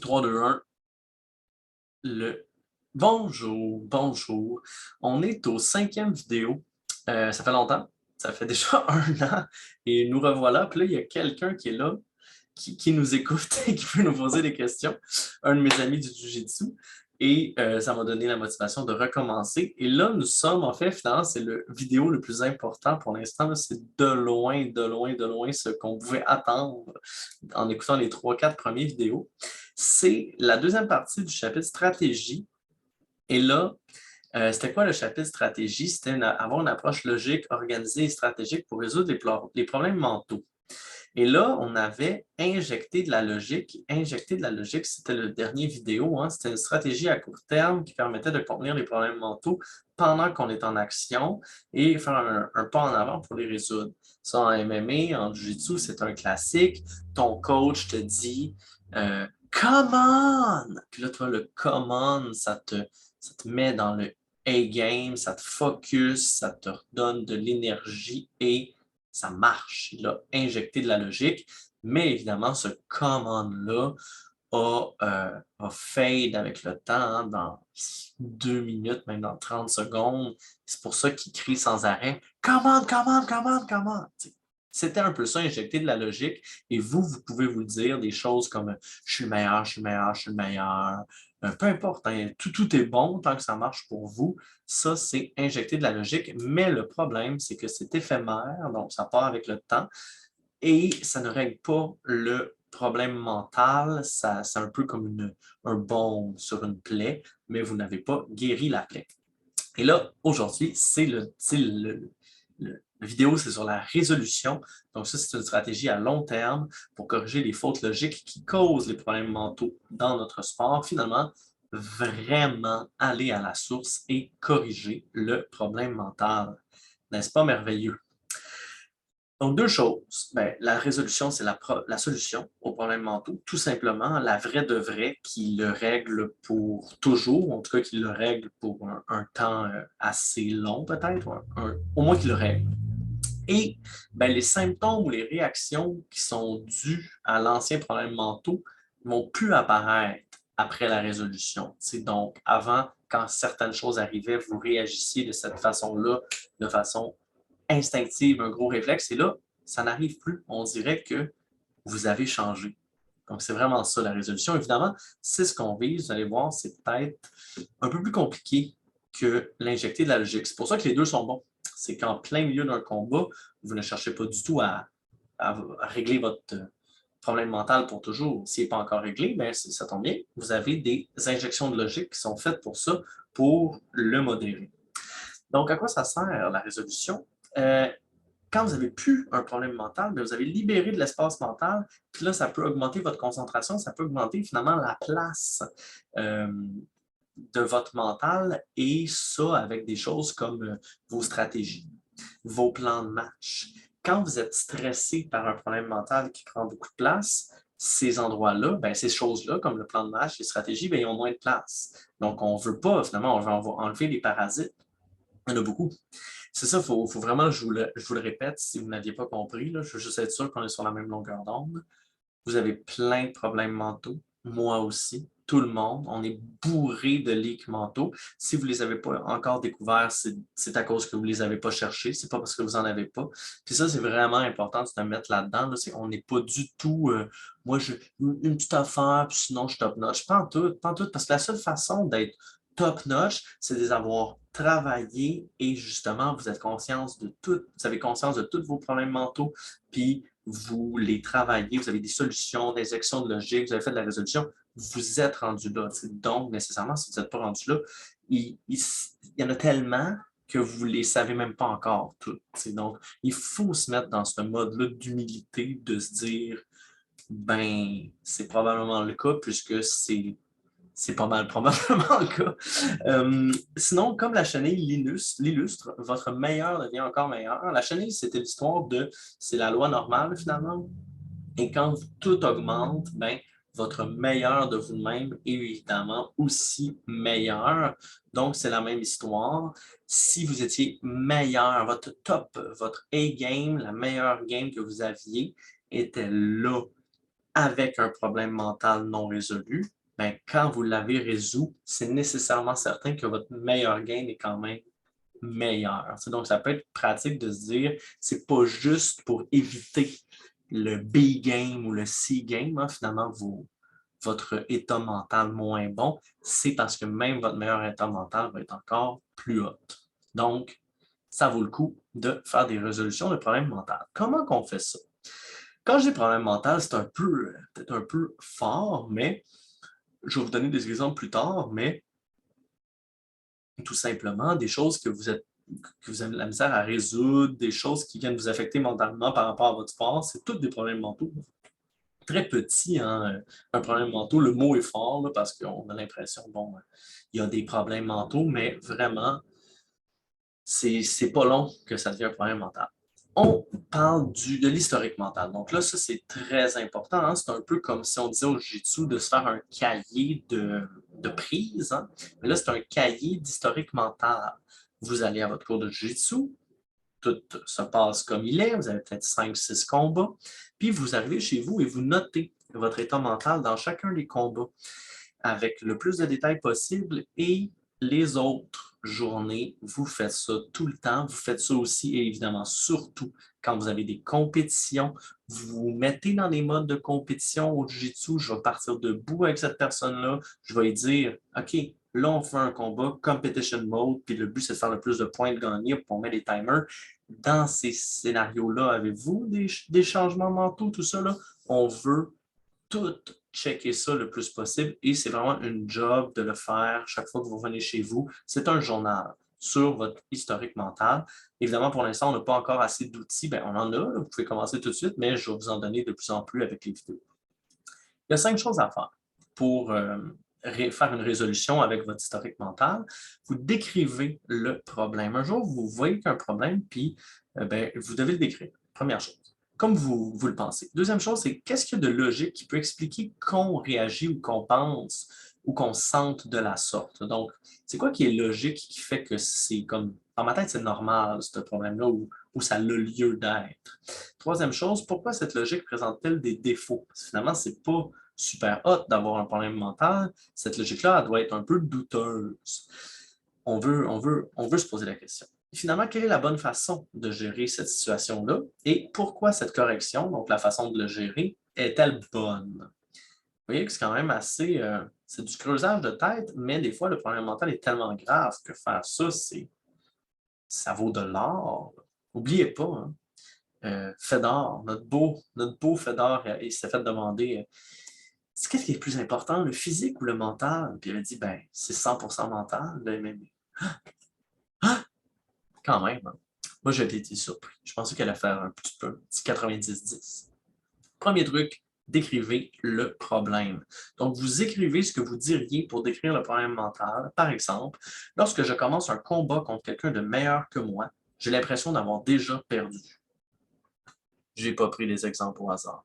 3, 2, 1. Le bonjour. On est au 5e vidéo. Ça fait longtemps. Ça fait déjà 1 an. Et nous revoilà. Puis là, il y a quelqu'un qui est là, qui nous écoute et qui peut nous poser des questions. Un de mes amis du Jiu-Jitsu. Et ça m'a donné la motivation de recommencer. Et là, nous sommes, en fait, finalement, c'est le vidéo le plus important pour l'instant. C'est de loin ce qu'on pouvait attendre en écoutant les 3, 4 premières vidéos. C'est la deuxième partie du chapitre stratégie. Et là, c'était quoi le chapitre stratégie? C'était avoir une approche logique, organisée et stratégique pour résoudre les problèmes mentaux. Et là, on avait injecté de la logique. Injecter de la logique, c'était le dernier vidéo. Hein. C'était une stratégie à court terme qui permettait de contenir les problèmes mentaux pendant qu'on est en action et faire un pas en avant pour les résoudre. Ça, en MMA, en Jiu-Jitsu, c'est un classique. Ton coach te dit Come on! Puis là, toi, le come on, ça te met dans le A-game, ça te focus, ça te redonne de l'énergie et ça marche. Il a injecté de la logique, mais évidemment, ce command-là a fade avec le temps, hein, dans 2 minutes, même dans 30 secondes. C'est pour ça qu'il crie sans arrêt Command, command, command, command. C'était un peu ça, injecter de la logique. Et vous pouvez vous dire des choses comme je suis le meilleur, je suis le meilleur, je suis le meilleur. Peu importe, hein, tout est bon tant que ça marche pour vous. Ça, c'est injecter de la logique. Mais le problème, c'est que c'est éphémère, donc ça part avec le temps et ça ne règle pas le problème mental. C'est un peu comme un baume sur une plaie, mais vous n'avez pas guéri la plaie. Et là, aujourd'hui, la vidéo, c'est sur la résolution. Donc ça, c'est une stratégie à long terme pour corriger les fautes logiques qui causent les problèmes mentaux dans notre sport. Finalement, vraiment aller à la source et corriger le problème mental. N'est-ce pas merveilleux? Donc, deux choses. Ben, la résolution, c'est la solution aux problèmes mentaux. Tout simplement, la vraie de vraie qui le règle pour toujours, en tout cas qui le règle pour un temps assez long peut-être, au moins qui le règle. Et ben, les symptômes ou les réactions qui sont dues à l'ancien problème mentaux ne vont plus apparaître après la résolution. C'est donc, avant, quand certaines choses arrivaient, vous réagissiez de cette façon-là, de façon instinctive, un gros réflexe. Et là, ça n'arrive plus. On dirait que vous avez changé. Donc, c'est vraiment ça la résolution. Évidemment, c'est ce qu'on vise. Vous allez voir, c'est peut-être un peu plus compliqué que l'injecter de la logique. C'est pour ça que les deux sont bons. C'est qu'en plein milieu d'un combat, vous ne cherchez pas du tout à régler votre problème mental pour toujours. S'il n'est pas encore réglé, bien, ça tombe bien. Vous avez des injections de logique qui sont faites pour ça, pour le modérer. Donc, à quoi ça sert la résolution? Quand vous n'avez plus un problème mental, vous avez libéré de l'espace mental, puis là, ça peut augmenter votre concentration, ça peut augmenter finalement la place de votre mental, et ça avec des choses comme vos stratégies, vos plans de match. Quand vous êtes stressé par un problème mental qui prend beaucoup de place, ces endroits-là, ben, ces choses-là, comme le plan de match, les stratégies, ben, ils ont moins de place. Donc, on ne veut pas, finalement, on veut enlever les parasites. Il y en a beaucoup. C'est ça, faut vraiment, je vous le répète, si vous n'aviez pas compris, là, je veux juste être sûr qu'on est sur la même longueur d'onde. Vous avez plein de problèmes mentaux, moi aussi, tout le monde. On est bourré de leaks mentaux. Si vous ne les avez pas encore découverts, c'est à cause que vous ne les avez pas cherchés, c'est pas parce que vous n'en avez pas. Puis ça, c'est vraiment important de se mettre là-dedans. Là, on n'est pas du tout, moi, une petite affaire, puis sinon, je suis top-notch. Pas en tout, parce que la seule façon d'être top-notch, c'est de les avoir travaillés et justement, vous avez conscience de tous vos problèmes mentaux, puis vous les travaillez, vous avez des solutions, des actions de logique, vous avez fait de la résolution, vous êtes rendu là. Donc, nécessairement, si vous n'êtes pas rendu là, il y en a tellement que vous ne les savez même pas encore toutes. Donc, il faut se mettre dans ce mode-là d'humilité, de se dire, ben, c'est probablement le cas puisque c'est pas mal probablement le cas. Sinon, comme la chenille l'illustre, votre meilleur devient encore meilleur. La chenille, c'était l'histoire c'est la loi normale finalement. Et quand tout augmente, ben, votre meilleur de vous-même est évidemment aussi meilleur. Donc, c'est la même histoire. Si vous étiez meilleur, votre top, votre A-game, la meilleure game que vous aviez, était là avec un problème mental non résolu, ben, quand vous l'avez résolu, c'est nécessairement certain que votre meilleur gain est quand même meilleur. Donc, ça peut être pratique de se dire, c'est pas juste pour éviter le B game ou le C game, hein, finalement, votre état mental moins bon, c'est parce que même votre meilleur état mental va être encore plus haut. Donc, ça vaut le coup de faire des résolutions de problèmes mentaux. Comment qu'on fait ça? Quand je dis problème mental, c'est peut-être un peu fort, mais je vais vous donner des exemples plus tard, mais tout simplement des choses que vous avez de la misère à résoudre, des choses qui viennent vous affecter mentalement par rapport à votre sport, c'est tous des problèmes mentaux. Très petits, hein, un problème mental, le mot est fort là, parce qu'on a l'impression, bon, il y a des problèmes mentaux, mais vraiment, c'est pas long que ça devient un problème mental. On parle de l'historique mental. Donc là, ça, c'est très important. Hein. C'est un peu comme si on disait au Jiu-Jitsu de se faire un cahier de prise. Hein. Mais là, c'est un cahier d'historique mental. Vous allez à votre cours de Jiu-Jitsu, tout se passe comme il est, vous avez peut-être 5-6 combats, puis vous arrivez chez vous et vous notez votre état mental dans chacun des combats avec le plus de détails possible et les autres journées, vous faites ça tout le temps. Vous faites ça aussi et évidemment, surtout quand vous avez des compétitions, vous vous mettez dans les modes de compétition au Jiu-Jitsu. Je vais partir debout avec cette personne-là. Je vais lui dire, OK, là, on fait un combat competition mode, puis le but, c'est de faire le plus de points de gagner, puis on met des timers. Dans ces scénarios-là, avez-vous des changements mentaux, tout ça, là? On veut tout checker ça le plus possible et c'est vraiment une job de le faire chaque fois que vous revenez chez vous. C'est un journal sur votre historique mental. Évidemment, pour l'instant, on n'a pas encore assez d'outils. Bien, on en a, là, vous pouvez commencer tout de suite, mais je vais vous en donner de plus en plus avec les vidéos. Il y a 5 choses à faire pour faire une résolution avec votre historique mental. Vous décrivez le problème. Un jour, vous voyez qu'un problème, puis vous devez le décrire. Première chose. Comme vous le pensez. Deuxième chose, c'est qu'est-ce qu'il y a de logique qui peut expliquer qu'on réagit ou qu'on pense ou qu'on sente de la sorte. Donc, c'est quoi qui est logique qui fait que c'est comme, dans ma tête, c'est normal, ce problème-là, ou ça a le lieu d'être. Troisième chose, pourquoi cette logique présente-t-elle des défauts? Parce que finalement, c'est pas super hot d'avoir un problème mental. Cette logique-là, elle doit être un peu douteuse. On veut se poser la question. Et finalement, quelle est la bonne façon de gérer cette situation-là et pourquoi cette correction, donc la façon de le gérer, est-elle bonne? Vous voyez que c'est quand même assez... c'est du creusage de tête, mais des fois, le problème mental est tellement grave que faire ça, ça vaut de l'or. N'oubliez pas, hein, Fedor, notre beau Fedor, il s'est fait demander qu'est-ce qui est le plus important, le physique ou le mental? Puis il a dit, ben, c'est 100% mental, le MMA. Ah! Quand même, hein. Moi, j'ai été surpris. Je pensais qu'elle allait faire un petit peu, un petit 90-10. Premier truc, décrivez le problème. Donc, vous écrivez ce que vous diriez pour décrire le problème mental. Par exemple, lorsque je commence un combat contre quelqu'un de meilleur que moi, j'ai l'impression d'avoir déjà perdu. Je n'ai pas pris les exemples au hasard.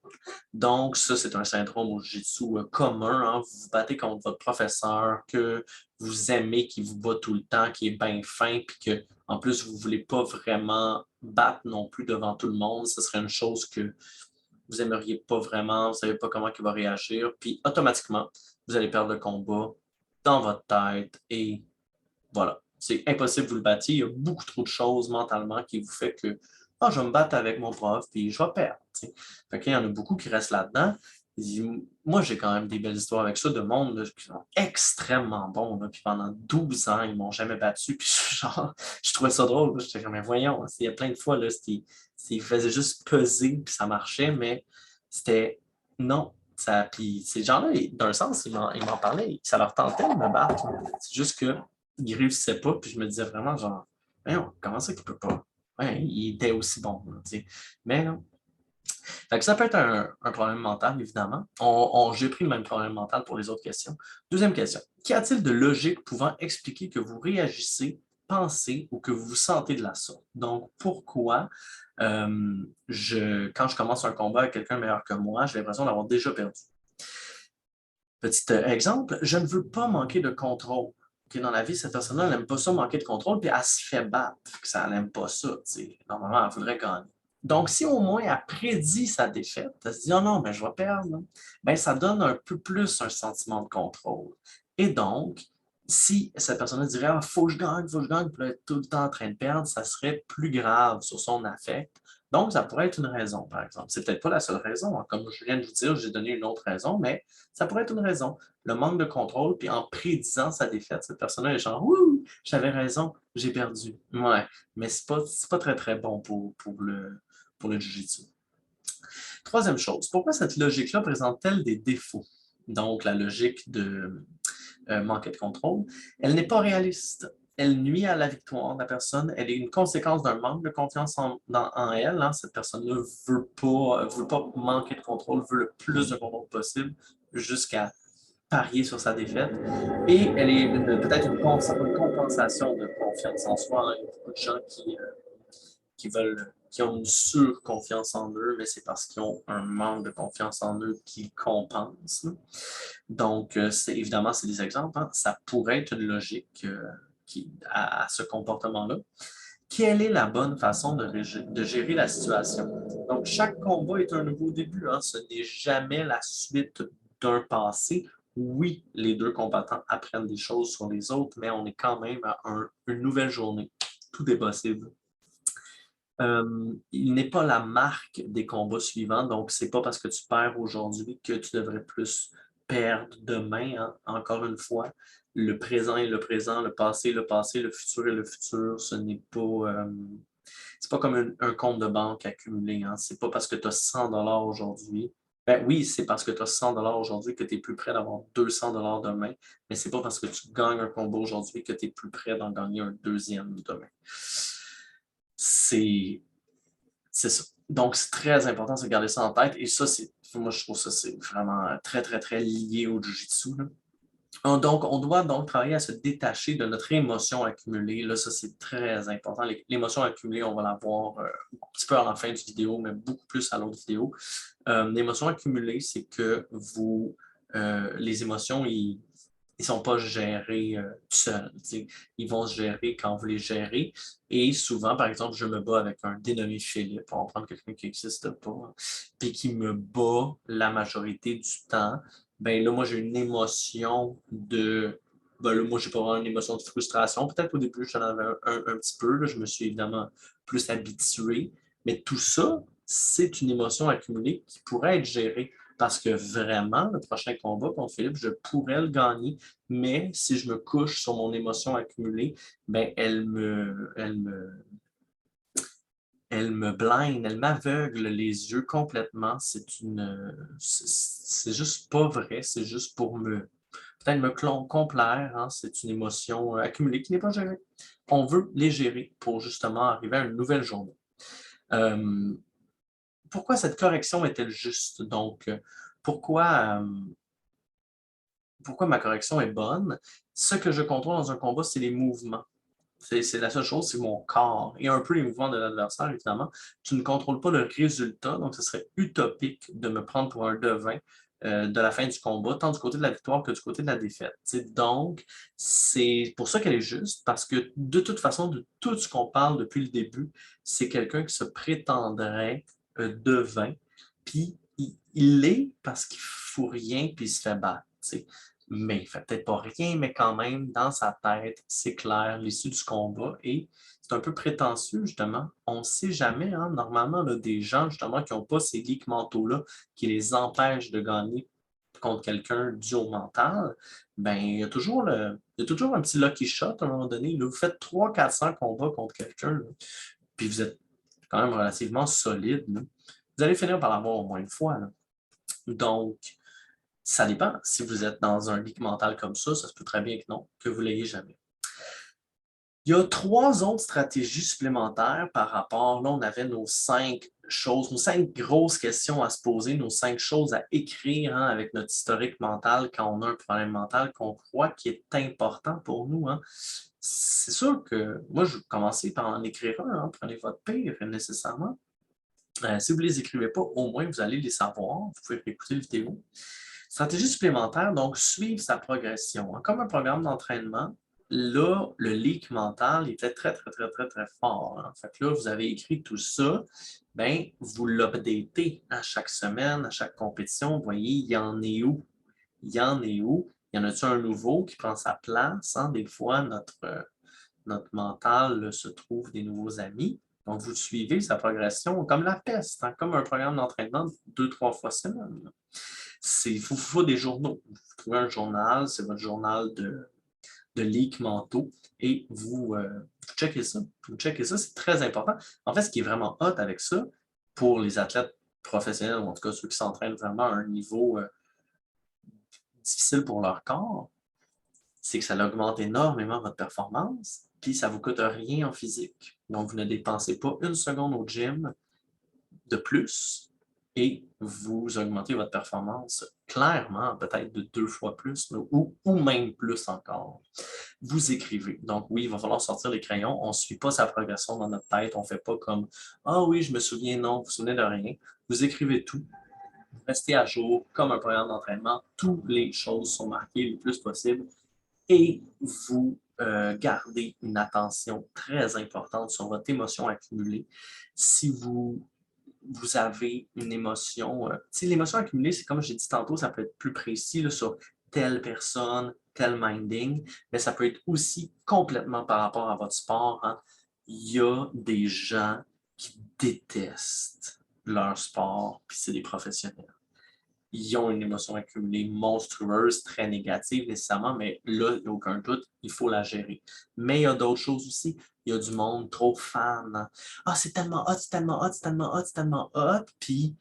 Donc, ça, c'est un syndrome au jiu-jitsu commun. Hein. Vous vous battez contre votre professeur que vous aimez, qui vous bat tout le temps, qui est bien fin, puis que, en plus, vous ne voulez pas vraiment battre non plus devant tout le monde. Ce serait une chose que vous n'aimeriez pas vraiment, vous ne savez pas comment il va réagir, puis automatiquement, vous allez perdre le combat dans votre tête et voilà. C'est impossible que vous le battiez. Il y a beaucoup trop de choses mentalement qui vous fait que ah, je vais me battre avec mon prof, puis je vais perdre. T'sais. Fait qu'il y en a beaucoup qui restent là-dedans. Moi, j'ai quand même des belles histoires avec ça de monde là, qui sont extrêmement bons. Là, puis pendant 12 ans, ils ne m'ont jamais battu. Puis genre, je trouvais ça drôle. J'étais comme, mais voyons, il y a plein de fois, là, ils faisaient juste peser, puis ça marchait, mais c'était non. Ça, puis ces gens-là, d'un sens, ils m'en parlaient, ça leur tentait de me battre. C'est juste que il réussissait pas, puis je me disais vraiment genre, comment ça qu'il peut pas? Ouais, il était aussi bon. Là, mais non. Fait que ça peut être un problème mental, évidemment. J'ai pris le même problème mental pour les autres questions. Deuxième question. Qu'y a-t-il de logique pouvant expliquer que vous réagissez, pensez ou que vous vous sentez de la sorte? Donc, pourquoi quand je commence un combat avec quelqu'un meilleur que moi, j'ai l'impression d'avoir déjà perdu? Petit exemple, je ne veux pas manquer de contrôle. Okay, dans la vie, cette personne-là, elle n'aime pas ça manquer de contrôle, puis elle se fait battre. Ça, elle n'aime pas ça. T'sais. Normalement, elle voudrait gagner. Donc, si au moins elle prédit sa défaite, elle se dit, oh non, mais je vais perdre, là, ben, ça donne un peu plus un sentiment de contrôle. Et donc, si cette personne dirait, ah, faut que je gagne, puis là, être tout le temps en train de perdre, ça serait plus grave sur son affect. Donc, ça pourrait être une raison, par exemple. C'est peut-être pas la seule raison, hein. Comme je viens de vous dire, j'ai donné une autre raison, mais ça pourrait être une raison. Le manque de contrôle, puis en prédisant sa défaite, cette personne-là est genre, ouh, j'avais raison, j'ai perdu. Ouais, mais c'est pas très, très bon pour le jiu-jitsu. Troisième chose, pourquoi cette logique-là présente-t-elle des défauts? Donc, la logique de manquer de contrôle, elle n'est pas réaliste. Elle nuit à la victoire de la personne. Elle est une conséquence d'un manque de confiance en elle, hein. Cette personne-là ne veut pas manquer de contrôle, veut le plus de contrôle possible jusqu'à parier sur sa défaite. Et elle est peut-être une compensation de confiance en soi, hein. Il y a beaucoup de gens qui ont une surconfiance en eux, mais c'est parce qu'ils ont un manque de confiance en eux qu'ils compensent. Donc, évidemment, c'est des exemples, hein. Ça pourrait être une logique à ce comportement-là. Quelle est la bonne façon de gérer la situation? Donc, chaque combat est un nouveau début, hein. Ce n'est jamais la suite d'un passé. Oui, les deux combattants apprennent des choses sur les autres, mais on est quand même à une nouvelle journée. Tout est possible. Il n'est pas la marque des combats suivants, donc c'est pas parce que tu perds aujourd'hui que tu devrais plus perdre demain, hein. Encore une fois, le présent est le présent, le passé est le passé, le futur est le futur. C'est pas comme un compte de banque accumulé, hein. C'est pas parce que tu as 100 $ aujourd'hui. Ben oui, c'est parce que tu as 100 $ aujourd'hui que tu es plus près d'avoir 200 $ demain, mais c'est pas parce que tu gagnes un combat aujourd'hui que tu es plus près d'en gagner un deuxième demain. C'est ça. Donc, c'est très important de garder ça en tête. Et ça, moi, je trouve ça, c'est vraiment très, très, très lié au Jiu-Jitsu. Donc, on doit donc travailler à se détacher de notre émotion accumulée. Là, ça, c'est très important. L'émotion accumulée, on va la voir un petit peu à la fin du vidéo, mais beaucoup plus à l'autre vidéo. L'émotion accumulée, c'est que les émotions, ils ne sont pas gérés seuls. Ils vont se gérer quand vous les gérez. Et souvent, par exemple, je me bats avec un dénommé Philippe, on va prendre quelqu'un qui n'existe pas, hein, puis qui me bat la majorité du temps. Ben là, moi, j'ai une émotion de. Ben là, moi, j'ai pas vraiment une émotion de frustration. Peut-être au début, j'en avais un petit peu. Là, je me suis évidemment plus habitué. Mais tout ça, c'est une émotion accumulée qui pourrait être gérée. Parce que vraiment, le prochain combat contre Philippe, je pourrais le gagner, mais si je me couche sur mon émotion accumulée, ben elle me blinde, elle m'aveugle les yeux complètement. C'est juste pas vrai, c'est juste pour peut-être me complaire, hein. C'est une émotion accumulée qui n'est pas gérée. On veut les gérer pour justement arriver à une nouvelle journée. Euh, Pourquoi cette correction est-elle juste? Donc, pourquoi, euh, pourquoi ma correction est bonne? Ce que je contrôle dans un combat, c'est les mouvements. C'est la seule chose, c'est mon corps et un peu les mouvements de l'adversaire, évidemment. Tu ne contrôles pas le résultat, donc ce serait utopique de me prendre pour un devin de la fin du combat, tant du côté de la victoire que du côté de la défaite. Donc, c'est pour ça qu'elle est juste, parce que de toute façon, de tout ce qu'on parle depuis le début, c'est quelqu'un qui se prétendrait devin, puis il l'est parce qu'il ne fout rien, puis il se fait battre. Mais il ne fait peut-être pas rien, mais quand même, dans sa tête, c'est clair l'issue du combat et c'est un peu prétentieux, justement. On ne sait jamais, hein, normalement, là, des gens, justement, qui n'ont pas ces geeks mentaux-là, qui les empêchent de gagner contre quelqu'un dû au mental, ben, il y a toujours un petit lucky shot à un moment donné. Là, vous faites 300-400 combats contre quelqu'un, là, puis vous êtes quand même relativement solide. Là. Vous allez finir par l'avoir au moins une fois. Là. Donc, ça dépend. Si vous êtes dans un geek mental comme ça se peut très bien que non, que vous ne l'ayez jamais. Il y a 3 autres stratégies supplémentaires par rapport. Là, on avait nos 5 choses, nos 5 grosses questions à se poser, nos 5 choses à écrire, hein, avec notre historique mental quand on a un problème mental qu'on croit qui est important pour nous, hein. C'est sûr que moi, je vais commencer par en écrire un, hein, prenez votre pire nécessairement. Si vous ne les écrivez pas, au moins vous allez les savoir. Vous pouvez écouter la vidéo. Stratégie supplémentaire, donc suivre sa progression. Comme un programme d'entraînement, là, le leak mental était très, très, très, très, très fort, hein. Fait que là, vous avez écrit tout ça, bien, vous l'updatez à chaque semaine, à chaque compétition. Vous voyez, il y en est où? Il y en est où? Y en a-t-il un nouveau qui prend sa place? Hein? Des fois, notre mental se trouve des nouveaux amis. Donc, vous suivez sa progression comme la peste, hein? Comme un programme d'entraînement 2-3 fois semaine. Il faut des journaux. Vous trouvez un journal, c'est votre journal de leaks mentaux et vous checkez ça. Vous checkez ça, c'est très important. En fait, ce qui est vraiment hot avec ça, pour les athlètes professionnels, ou en tout cas ceux qui s'entraînent vraiment à un niveau difficile pour leur corps, c'est que ça augmente énormément votre performance, puis ça ne vous coûte rien en physique. Donc, vous ne dépensez pas une seconde au gym de plus et vous augmentez votre performance clairement, peut-être de 2 fois plus, ou même plus encore. Vous écrivez. Donc oui, il va falloir sortir les crayons. On ne suit pas sa progression dans notre tête. On ne fait pas comme Ah oui, je me souviens, non, vous vous souvenez de rien. Vous écrivez tout. Vous restez à jour comme un programme d'entraînement. Toutes les choses sont marquées le plus possible et vous gardez une attention très importante sur votre émotion accumulée. Si vous avez une émotion, l'émotion accumulée, c'est comme j'ai dit tantôt, ça peut être plus précis là, sur telle personne, tel minding, mais ça peut être aussi complètement par rapport à votre sport. Hein. Il y a des gens qui détestent leur sport, puis c'est des professionnels. Ils ont une émotion accumulée monstrueuse, très négative nécessairement, mais là, il n'y a aucun doute, il faut la gérer. Mais il y a d'autres choses aussi. Il y a du monde trop fan. Ah, c'est tellement hot, c'est tellement hot, c'est tellement hot, c'est tellement hot. Puis,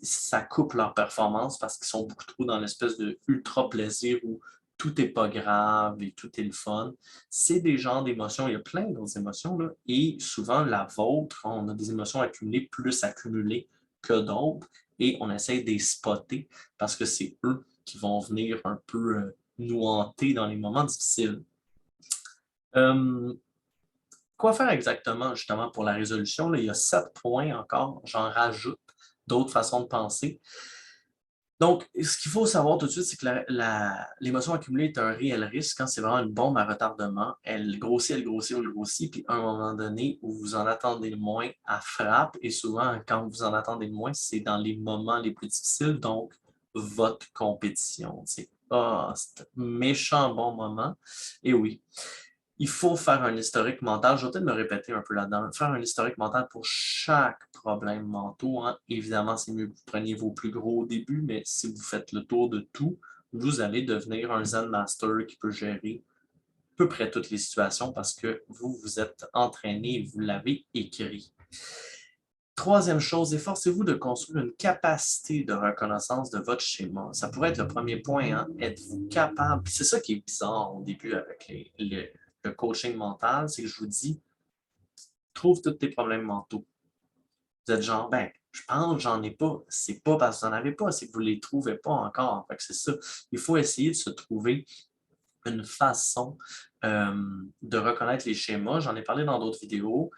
ça coupe leur performance parce qu'ils sont beaucoup trop dans l'espèce de ultra plaisir où tout n'est pas grave et tout est le fun. C'est des genres d'émotions. Il y a plein d'autres émotions, là. Et souvent, la vôtre, on a des émotions accumulées, plus accumulées que d'autres et on essaie de les spotter parce que c'est eux qui vont venir un peu nous hanter dans les moments difficiles. Euh, Quoi faire exactement justement pour la résolution? Là, il y a 7 points encore, j'en rajoute d'autres façons de penser. Donc, ce qu'il faut savoir tout de suite, c'est que l'émotion accumulée est un réel risque. Quand c'est vraiment une bombe à retardement, elle grossit, elle grossit, elle grossit, puis à un moment donné où vous en attendez le moins, elle frappe. Et souvent, quand vous en attendez le moins, c'est dans les moments les plus difficiles, donc votre compétition. C'est c'est un méchant bon moment. Et oui, il faut faire un historique mental. Je vais peut-être me répéter un peu là-dedans. Faire un historique mental pour chaque problème mental. Hein. Évidemment, c'est mieux que vous preniez vos plus gros au début, mais si vous faites le tour de tout, vous allez devenir un Zen Master qui peut gérer à peu près toutes les situations parce que vous vous êtes entraîné et vous l'avez écrit. Troisième chose, efforcez-vous de construire une capacité de reconnaissance de votre schéma. Ça pourrait être le premier point. Hein? Êtes-vous capable? C'est ça qui est bizarre au début avec le coaching mental, c'est que je vous dis, trouve tous tes problèmes mentaux. Vous êtes genre, ben, je pense que j'en ai pas. C'est pas parce que vous n'en avez pas, c'est que vous ne les trouvez pas encore. Fait que c'est ça. Il faut essayer de se trouver une façon de reconnaître les schémas. J'en ai parlé dans d'autres vidéos.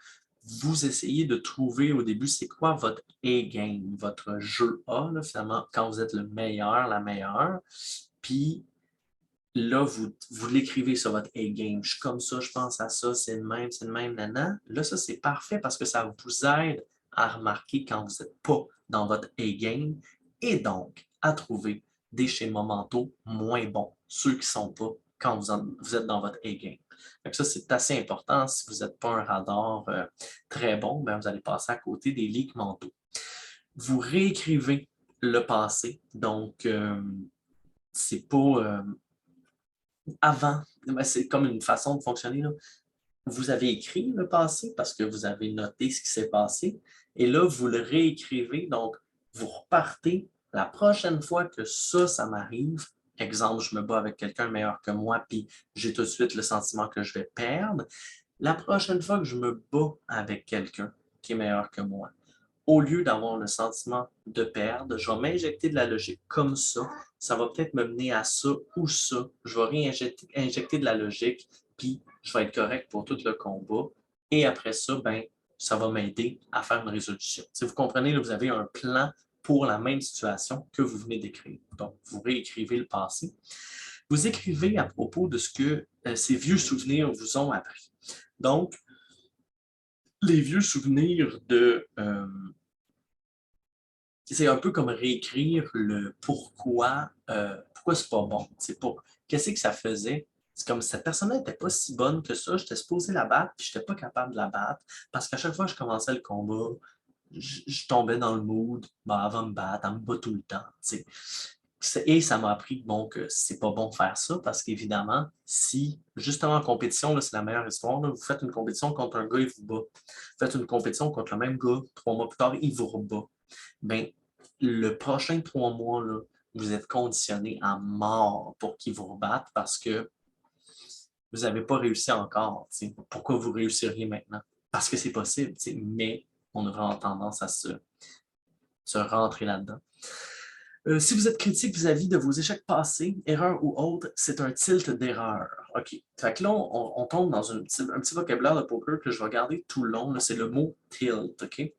Vous essayez de trouver au début c'est quoi votre A-game, votre jeu A, là, finalement, quand vous êtes le meilleur, la meilleure. Puis là, vous l'écrivez sur votre A-game. Je suis comme ça, je pense à ça, c'est le même, nana. Là, ça, c'est parfait parce que ça vous aide à remarquer quand vous n'êtes pas dans votre A-game et donc à trouver des schémas mentaux moins bons, ceux qui ne sont pas quand vous êtes dans votre A-game. Ça, c'est assez important. Si vous n'êtes pas un radar très bon, ben, vous allez passer à côté des leaks mentaux. Vous réécrivez le passé, donc c'est pas avant, ben, c'est comme une façon de fonctionner. Là. Vous avez écrit le passé parce que vous avez noté ce qui s'est passé, et là, vous le réécrivez, donc vous repartez la prochaine fois que ça m'arrive. Exemple, je me bats avec quelqu'un de meilleur que moi, puis j'ai tout de suite le sentiment que je vais perdre. La prochaine fois que je me bats avec quelqu'un qui est meilleur que moi, au lieu d'avoir le sentiment de perdre, je vais m'injecter de la logique comme ça va peut-être me mener à ça ou ça. Je vais réinjecter de la logique, puis je vais être correct pour tout le combat. Et après ça, ben, ça va m'aider à faire une résolution. Si vous comprenez, là, vous avez un plan pour la même situation que vous venez d'écrire. Donc, vous réécrivez le passé. Vous écrivez à propos de ce que ces vieux souvenirs vous ont appris. Donc, les vieux souvenirs c'est un peu comme réécrire le pourquoi c'est pas bon. C'est pour qu'est-ce que ça faisait. C'est comme cette personne n'était pas si bonne que ça, j'étais supposé la battre, puis j'étais pas capable de la battre, parce qu'à chaque fois que je commençais le combat, je tombais dans le mood, ben, elle va me battre, elle me bat tout le temps. Tu sais. Et ça m'a appris bon, que c'est pas bon de faire ça, parce qu'évidemment, si, justement en compétition, là, c'est la meilleure histoire, là, vous faites une compétition contre un gars, il vous bat. Vous faites une compétition contre le même gars, 3 mois plus tard, il vous rebat. Ben, le prochain 3 mois, là, vous êtes conditionné à mort pour qu'il vous rebatte parce que vous n'avez pas réussi encore. T'sais. Pourquoi vous réussiriez maintenant? Parce que c'est possible, mais on a vraiment tendance à se rentrer là-dedans. Si vous êtes critique vis-à-vis de vos échecs passés, erreurs ou autres, c'est un tilt d'erreur. OK. Fait que là, on tombe dans un petit vocabulaire de poker que je vais garder tout le long. C'est le mot tilt. OK?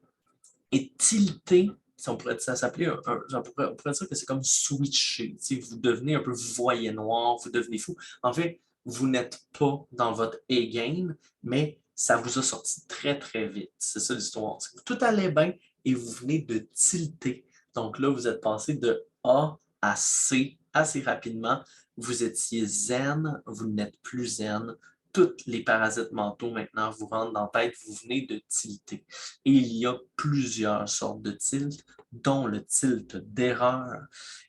Et tilter, ça s'appelait on pourrait dire que c'est comme switcher. Vous devenez un peu voyez noir, vous devenez fou. En fait, vous n'êtes pas dans votre A-game, mais ça vous a sorti très, très vite. C'est ça l'histoire. Tout allait bien et vous venez de tilter. Donc là, vous êtes passé de A à C assez rapidement. Vous étiez zen, vous n'êtes plus zen. Tous les parasites mentaux maintenant vous rentrent dans la tête, vous venez de tilter. Et il y a plusieurs sortes de tilt, dont le tilt d'erreur.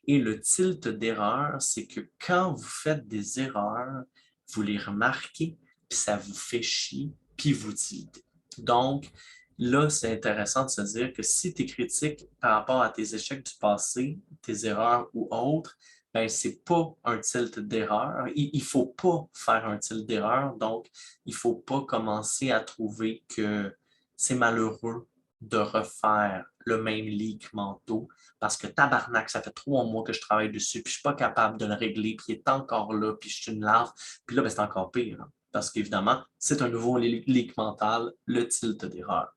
Et le tilt d'erreur, c'est que quand vous faites des erreurs, vous les remarquez, puis ça vous fait chier, puis vous tiltez. Donc, là, c'est intéressant de se dire que si tu es critique par rapport à tes échecs du passé, tes erreurs ou autres, ben, c'est pas un tilt d'erreur. Il ne faut pas faire un tilt d'erreur, donc il ne faut pas commencer à trouver que c'est malheureux de refaire le même leak mentaux parce que tabarnak, ça fait 3 mois que je travaille dessus, puis je ne suis pas capable de le régler, puis il est encore là, puis je suis une larve, puis là, ben, c'est encore pire. Hein, parce qu'évidemment, c'est un nouveau leak mental, le tilt d'erreur.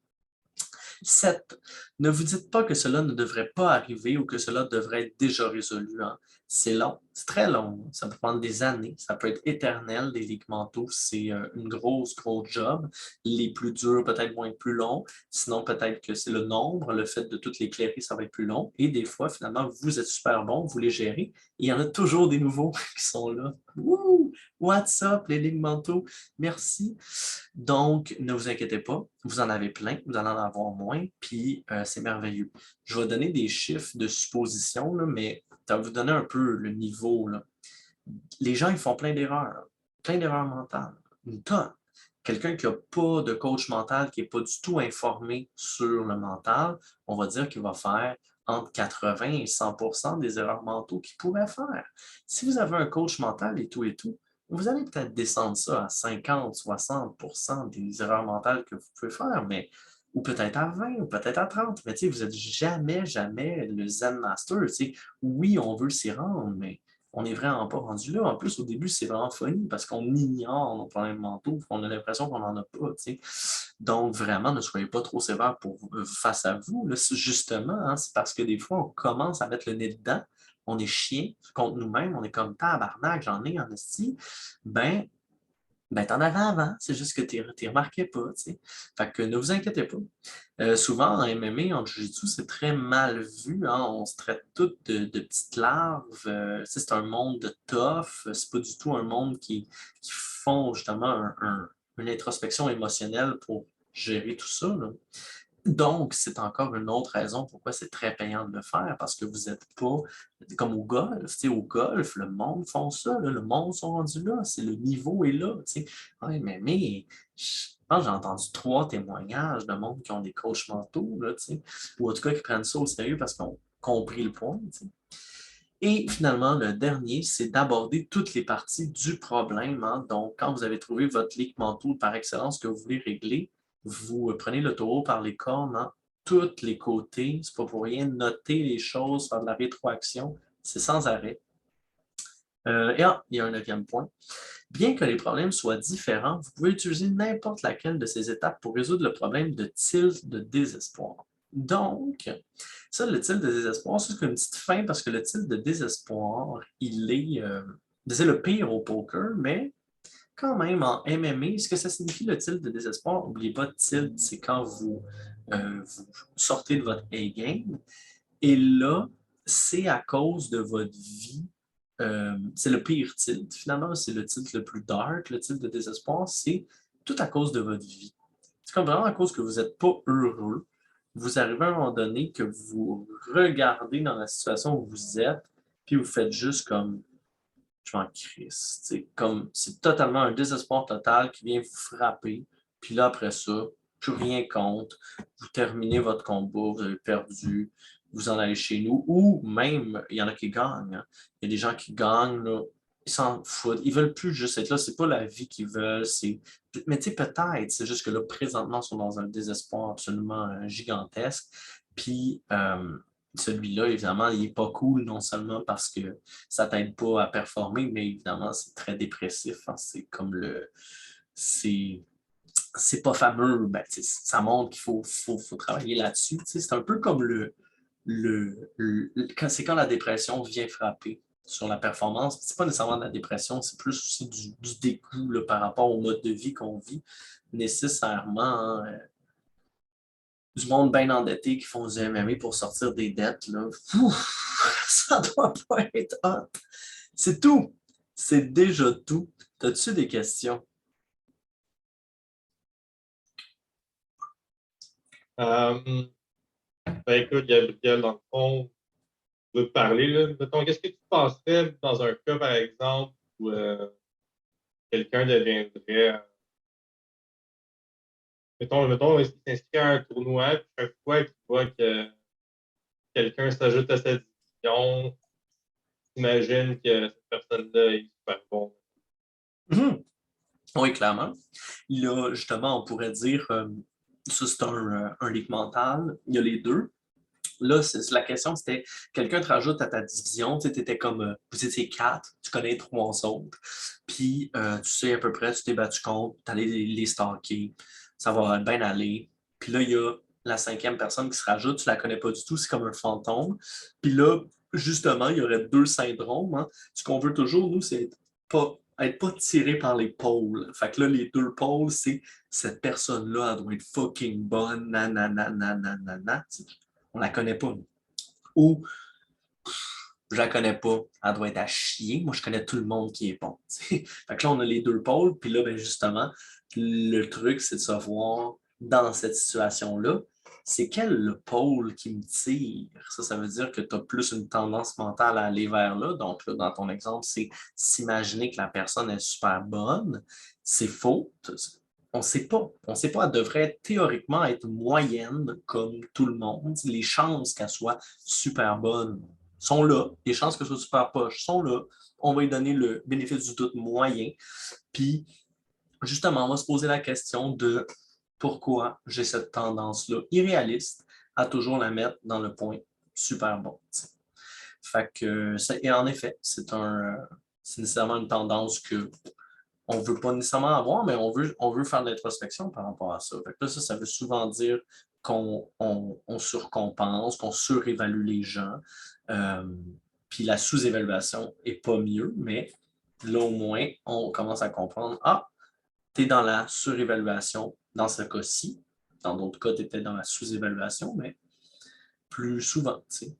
7. Ne vous dites pas que cela ne devrait pas arriver ou que cela devrait être déjà résolu. Hein. C'est long, c'est très long. Ça peut prendre des années, ça peut être éternel, les leaks mentaux. C'est une grosse job. Les plus durs peut-être vont être plus longs. Sinon, peut-être que c'est le nombre, le fait de toutes les éclairer, ça va être plus long. Et des fois, finalement, vous êtes super bon, vous les gérez. Et il y en a toujours des nouveaux qui sont là. Wouh! What's up, les leaks mentaux? Merci. Donc, ne vous inquiétez pas, vous en avez plein, vous allez en avoir moins, puis c'est merveilleux. Je vais donner des chiffres de supposition, là, mais ça va vous donner un peu le niveau. Là. Les gens, ils font plein d'erreurs mentales, une tonne. Quelqu'un qui n'a pas de coach mental, qui n'est pas du tout informé sur le mental, on va dire qu'il va faire entre 80 et 100% des erreurs mentaux qu'il pourrait faire. Si vous avez un coach mental et tout, vous allez peut-être descendre ça à 50, 60% des erreurs mentales que vous pouvez faire, mais ou peut-être à 20, ou peut-être à 30, mais vous n'êtes jamais le Zen Master. Oui, on veut s'y rendre, mais on n'est vraiment pas rendu là. En plus, au début, c'est vraiment funny parce qu'on ignore nos problèmes mentaux, on a l'impression qu'on n'en a pas. T'sais. Donc, vraiment, ne soyez pas trop sévère face à vous. Là, justement, hein, c'est parce que des fois, on commence à mettre le nez dedans, on est chien contre nous-mêmes, on est comme tabarnak, j'en ai en esti. Ben, t'en avais avant, c'est juste que tu remarquais pas, tu sais. Fait que ne vous inquiétez pas. Souvent, en MMA, en Jiu-Jitsu, c'est très mal vu, hein. On se traite toutes de petites larves. C'est un monde de tough. C'est pas du tout un monde qui font justement une introspection émotionnelle pour gérer tout ça, là. Donc, c'est encore une autre raison pourquoi c'est très payant de le faire, parce que vous n'êtes pas comme au golf. Tu sais, au golf, le monde font ça, là, le monde sont rendus là, c'est le niveau est là. Tu sais. Ouais, mais je pense que j'ai entendu 3 témoignages de monde qui ont des coachs mentaux, là, tu sais, ou en tout cas qui prennent ça au sérieux parce qu'ils ont compris le point. Tu sais. Et finalement, le dernier, c'est d'aborder toutes les parties du problème. Hein. Donc, quand vous avez trouvé votre leak mentaux par excellence que vous voulez régler, vous prenez le taureau par les cornes, hein, tous les côtés. C'est pas pour rien noter les choses, faire de la rétroaction. C'est sans arrêt. Il y a un 9e point. Bien que les problèmes soient différents, vous pouvez utiliser n'importe laquelle de ces étapes pour résoudre le problème de tilt de désespoir. Donc, ça, le tilt de désespoir, c'est une petite fin parce que le tilt de désespoir, c'est le pire au poker, mais quand même, en MMA, ce que ça signifie le tilt de désespoir, n'oubliez pas, tilt, c'est quand vous sortez de votre A-game. Et là, c'est à cause de votre vie. C'est le pire tilt, finalement, c'est le tilt le plus dark, le tilt de désespoir, c'est tout à cause de votre vie. C'est comme vraiment à cause que vous n'êtes pas heureux. Vous arrivez à un moment donné que vous regardez dans la situation où vous êtes, puis vous faites juste comme je m'en crisse. Comme c'est totalement un désespoir total qui vient vous frapper. Puis là, après ça, plus rien compte. Vous terminez votre combat, vous avez perdu, vous en allez chez nous. Ou même, il y en a qui gagnent. Hein. Il y a des gens qui gagnent, là, ils s'en foutent. Ils veulent plus juste être là. C'est pas la vie qu'ils veulent. Mais tu sais, peut-être, c'est juste que là, présentement, ils sont dans un désespoir absolument gigantesque. Puis, celui-là, évidemment, il n'est pas cool, non seulement parce que ça ne t'aide pas à performer, mais évidemment, c'est très dépressif. Hein. C'est comme le. C'est pas fameux. Ben, ça montre qu'il faut travailler là-dessus. C'est un peu comme c'est quand la dépression vient frapper sur la performance. C'est pas nécessairement de la dépression, c'est plus aussi du dégoût là, par rapport au mode de vie qu'on vit. Nécessairement, hein, du monde bien endetté qui font du MMA pour sortir des dettes, là. Ouf, ça doit pas être hot. C'est tout. C'est déjà tout. T'as-tu des questions? Euh, ben écoute, Gabriel, dans le fond, je veux te parler, là. Mettons, qu'est-ce que tu penserais dans un cas, par exemple, où quelqu'un deviendrait, mettons, il s'inscrit à un tournoi, puis chaque fois qu'il voit que quelqu'un s'ajoute à sa division, imagine que cette personne-là est super bon. Mhm. Oui, clairement. Là, justement, on pourrait dire, ça c'est un leak mental. Il y a les deux. Là, la question, c'était quelqu'un te rajoute à ta division, tu étais comme, vous étiez quatre, tu connais trois autres, puis tu sais à peu près, tu t'es battu contre, tu allais les stalker, ça va bien aller. Puis là, il y a la cinquième personne qui se rajoute, tu la connais pas du tout, c'est comme un fantôme. Puis là, justement, il y aurait deux syndromes. Hein. Ce qu'on veut toujours, nous, c'est être pas tiré par les pôles. Fait que là, les deux pôles, c'est cette personne-là, elle doit être fucking bonne, nanana, nanana, on la connaît pas. Nous. Ou je la connais pas, elle doit être à chier. Moi, je connais tout le monde qui est bon. T'sais. Fait que là, on a les deux pôles, puis là, ben, justement, le truc, c'est de savoir dans cette situation-là, c'est quel le pôle qui me tire? Ça veut dire que tu as plus une tendance mentale à aller vers là. Donc, là, dans ton exemple, c'est s'imaginer que la personne est super bonne. C'est faux. On ne sait pas. On ne sait pas. Elle devrait théoriquement être moyenne comme tout le monde. Les chances qu'elle soit super bonne sont là. Les chances que ce soit super poche sont là. On va lui donner le bénéfice du doute moyen. Puis, justement, on va se poser la question de pourquoi j'ai cette tendance-là irréaliste à toujours la mettre dans le point super bon. T'sais. Fait que, et en effet, c'est nécessairement une tendance que on ne veut pas nécessairement avoir, mais on veut faire de l'introspection par rapport à ça. Fait que là, ça veut souvent dire qu'on surcompense, qu'on surévalue les gens. Euh, Puis la sous-évaluation n'est pas mieux, mais là, au moins, on commence à comprendre, ah, tu es dans la surévaluation dans ce cas-ci. Dans d'autres cas, tu étais dans la sous-évaluation, mais plus souvent, tu sais.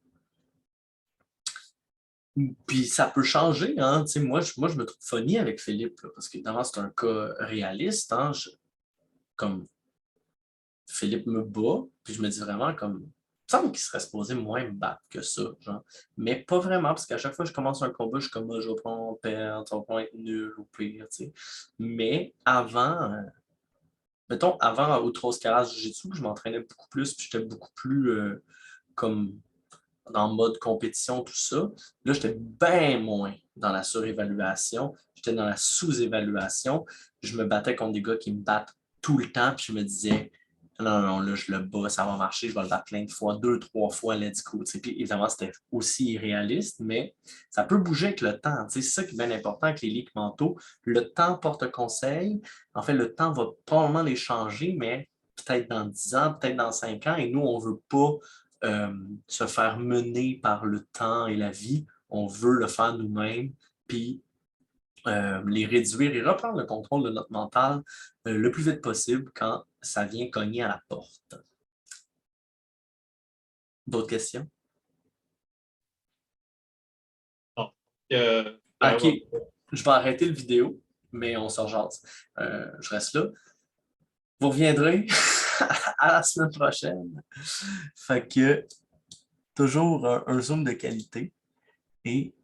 Puis ça peut changer, hein. Tu sais, moi, je me trouve funny avec Philippe, là, parce qu'évidemment, c'est un cas réaliste. Hein. Comme Philippe me bat, puis je me dis vraiment comme. Il me semble qu'il serait supposé moins me battre que ça, genre. Mais pas vraiment, parce qu'à chaque fois que je commence un combat, je suis comme, ah, je vais pas perdre, ça va pas être nul ou pire, tu sais. Mais avant, mettons, avant Outros Caras Jiu-Jitsu, je m'entraînais beaucoup plus, puis j'étais beaucoup plus comme dans le mode compétition, tout ça. Là, j'étais bien moins dans la surévaluation. J'étais dans la sous-évaluation. Je me battais contre des gars qui me battent tout le temps, puis je me disais, non, non, là, je le bats, ça va marcher, je vais le battre plein de fois, deux, trois fois, let's go. Puis évidemment, c'était aussi irréaliste, mais ça peut bouger avec le temps. C'est ça qui est bien important avec les leaks mentaux. Le temps porte conseil. En fait, le temps va probablement les changer, mais peut-être dans 10 ans, peut-être dans 5 ans, et nous, on ne veut pas se faire mener par le temps et la vie. On veut le faire nous-mêmes, puis les réduire et reprendre le contrôle de notre mental le plus vite possible quand ça vient cogner à la porte. D'autres questions? OK, je vais arrêter le vidéo, mais on se rejase. Je reste là. Vous reviendrez à la semaine prochaine. Fait que toujours un zoom de qualité et